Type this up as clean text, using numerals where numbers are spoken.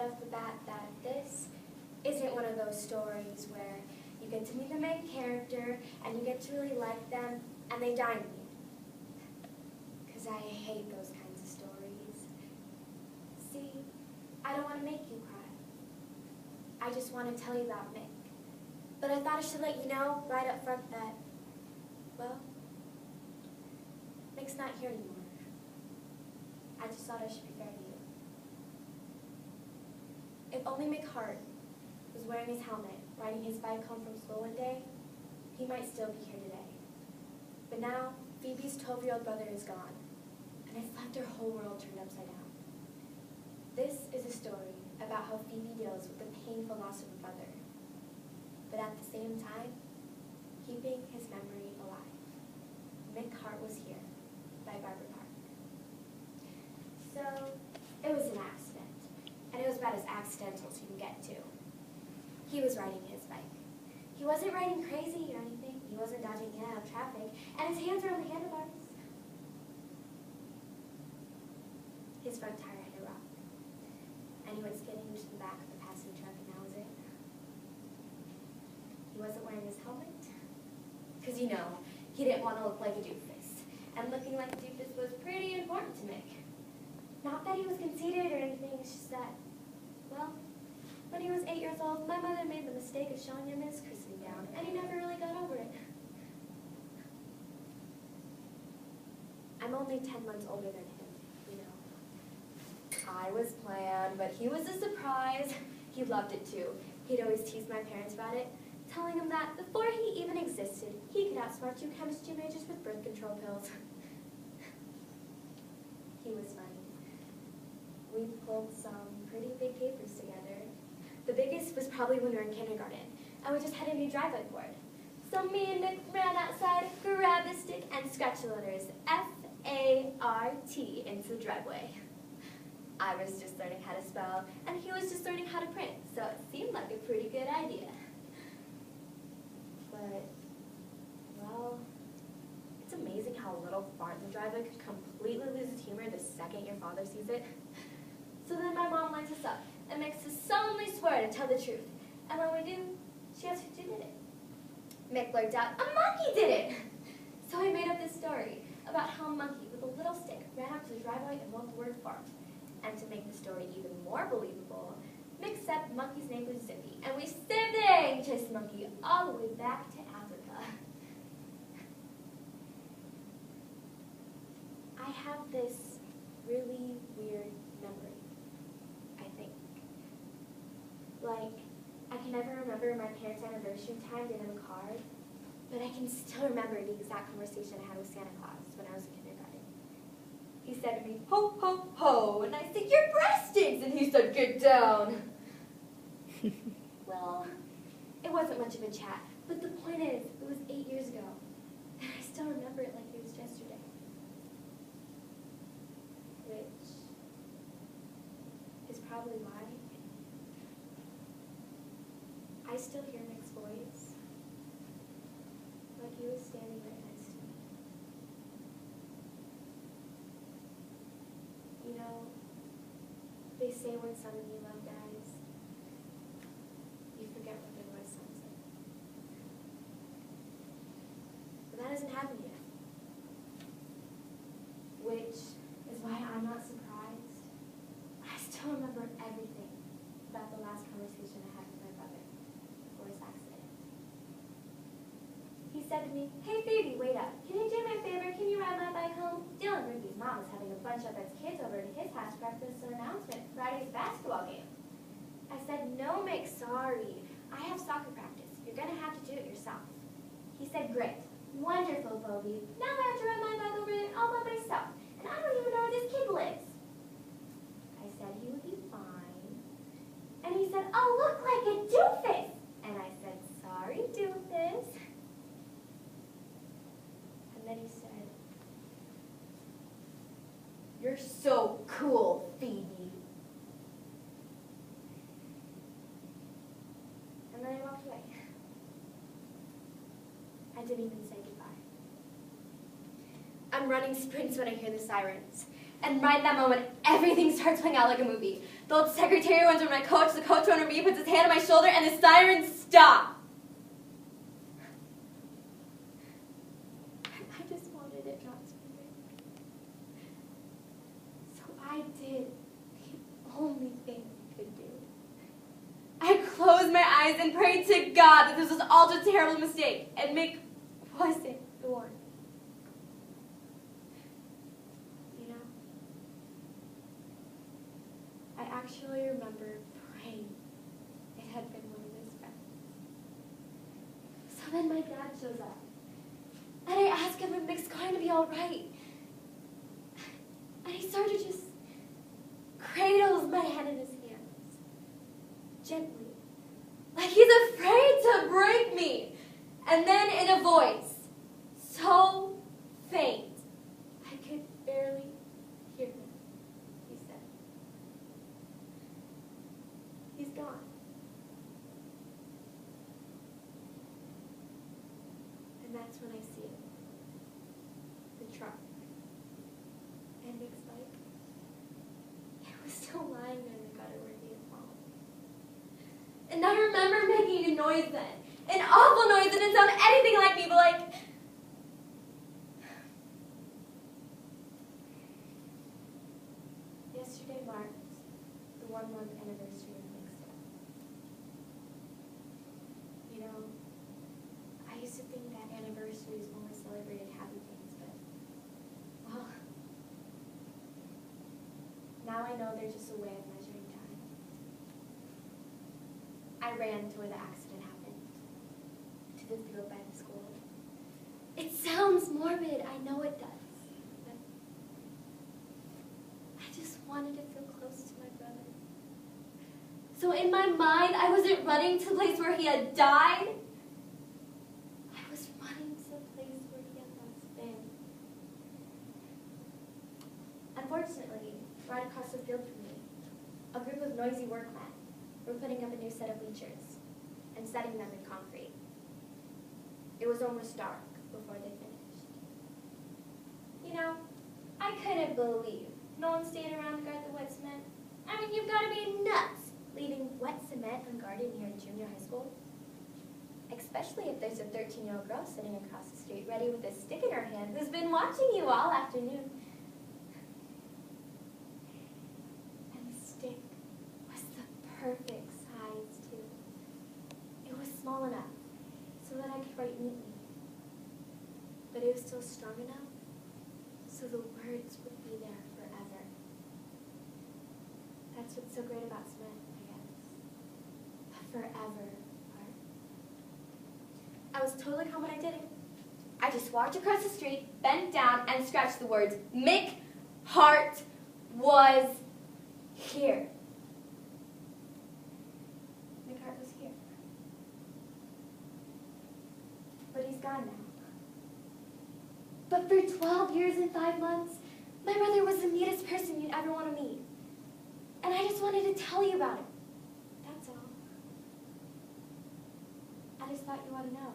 off the bat that this isn't one of those stories where you get to meet the main character and you get to really like them and they die on you. Because I hate those kinds of stories. See, I don't want to make you cry. I just want to tell you about Mick. But I thought I should let you know right up front that, well, Mick's not here anymore. I just thought I should be fair to you. If only Mick Hart was wearing his helmet, riding his bike home from school one day, he might still be here today. But now, Phoebe's 12-year-old brother is gone, and it's left her whole world turned upside down. This is a story about how Phoebe deals with the painful loss of a brother, but at the same time, keeping his memory alive. Mick Hart Was Here by Barbara Park. So, it was an accident, and it was about as accidental as you can get to. He was riding his bike. He wasn't riding crazy or anything. He wasn't dodging in and out of traffic, and his hands were on the handlebars. His front tire hit a rock, and he went skidding into the back of the passing truck, and that was it. He wasn't wearing his helmet, because, you know, he didn't want to look like a doofus, and looking like a doofus was pretty important to Mick. Not that he was conceited or anything, it's just that, well, when he was 8 years old, my mother made the mistake of showing him his christening gown, and he never really got over it. I'm only 10 months older than him, you know. I was planned, but he was a surprise. He loved it too. He'd always tease my parents about it, telling them that before he even existed, he could outsmart you chemistry majors with birth control pills. He was funny. We pulled some pretty big capers together. The biggest was probably when we were in kindergarten, and we just had a new driveway board. So me and Mick ran outside, grabbed a stick, and scratched the letters F-A-R-T into the driveway. I was just learning how to spell, and he was just learning how to print, so it seemed like a pretty good idea. But, well, it's amazing how a little fart in the driveway could completely lose its humor the second your father sees it. So then my mom lines us up and makes us solemnly swear to tell the truth. And when we do, she asks who did it. Mick blurted out, "A monkey did it!" So I made up this story about how a monkey with a little stick ran up to the driveway and wrote the word fart. And to make the story even more believable, Mick said the monkey's name was Zippy, and we saved chased the monkey all the way back to Africa. I have this really weird memory, I think. Like, I can never remember my parents' anniversary time, they have a card, but I can still remember the exact conversation I had with Santa Claus when I was in kindergarten. He said to me, "Ho, ho, ho," and I said, "Your breast stinks," and he said, "Get down." Well, it wasn't much of a chat, but the point is, it was 8 years ago, and I still remember it like it was yesterday. Which is probably why I still hear Mick's voice, like he was standing right next to me. You know, they say when someone you love dies, you forget what their voice sounds like. But that hasn't happened yet. Which is why I'm not surprised. I still remember everything about the last conversation I had with my brother before his accident. He said to me, "Hey Phoebe, wait up. Can you do me a favor? Can you ride my bike home? Dylan Rigby's mom is having a bunch of its kids over to his house for breakfast and announcement for Friday's basketball game." I said, "No, Mick, sorry. I have soccer practice. You're going to have to do it yourself." He said, "Great. Wonderful, Phoebe. Now I have to ride my bike over there all by myself. And I don't even know where this kid lives." I said he would be fine. And he said, "I'll look like a doofus." And I said, "Sorry, doofus." And then he said, "You're so cool, Phoebe." And then I walked away. I didn't even say goodbye. I'm running sprints when I hear the sirens. And right at that moment, everything starts playing out like a movie. The old secretary runs over my coach, the coach runs over me, puts his hand on my shoulder, and the sirens stop. I just wanted it not to be rain. So I did the only thing I could do. I closed my eyes and prayed to God that this was all just a terrible mistake, and Mick wasn't the one. You know, I actually remember praying it had been one of his friends. So then my dad shows up, and I ask him if Mick's going to be all right. And he sort of just cradles my head in his hands, gently, Like he's afraid to break me. And then in a voice so faint, I could barely hear him, he said, "He's gone." And that's when I see it. The truck. And Nick's bike. It was still lying there in the gutter where he had fallen. and I remember making a noise then. An awful noise that didn't sound anything like me, but like... Yesterday marked the 1-month anniversary of Nick's death. You know, I used to think that anniversaries only celebrated happy things, but, well, now I know they're just a way of measuring time. I ran to where the accident happened, to the field by the school. It sounds morbid, I know it does, but I just wanted to feel close to my brother. So in my mind, I wasn't running to the place where he had died. I was running to the place where he had once been. Unfortunately, right across the field from me, a group of noisy workmen were putting up a new set of bleachers and setting them in concrete. It was almost dark before they finished. You know, I couldn't believe no one stayed around to guard the wet cement. I mean, you've got to be nuts leaving wet cement unguarded near a junior high school. Especially if there's a 13-year-old girl sitting across the street ready with a stick in her hand who's been watching you all afternoon. And the stick was the perfect size, too. It was small enough so that I could write neatly. But it was still strong enough so the words would be there forever. That's what's so great about cement, I guess. The forever part. I was totally calm when I did it. I just walked across the street, bent down, and scratched the words, Mick Hart was here. Mick Hart was here. But he's gone now. But for 12 years and 5 months, my brother was the neatest person you'd ever want to meet. And I just wanted to tell you about it. That's all. I just thought you ought to know.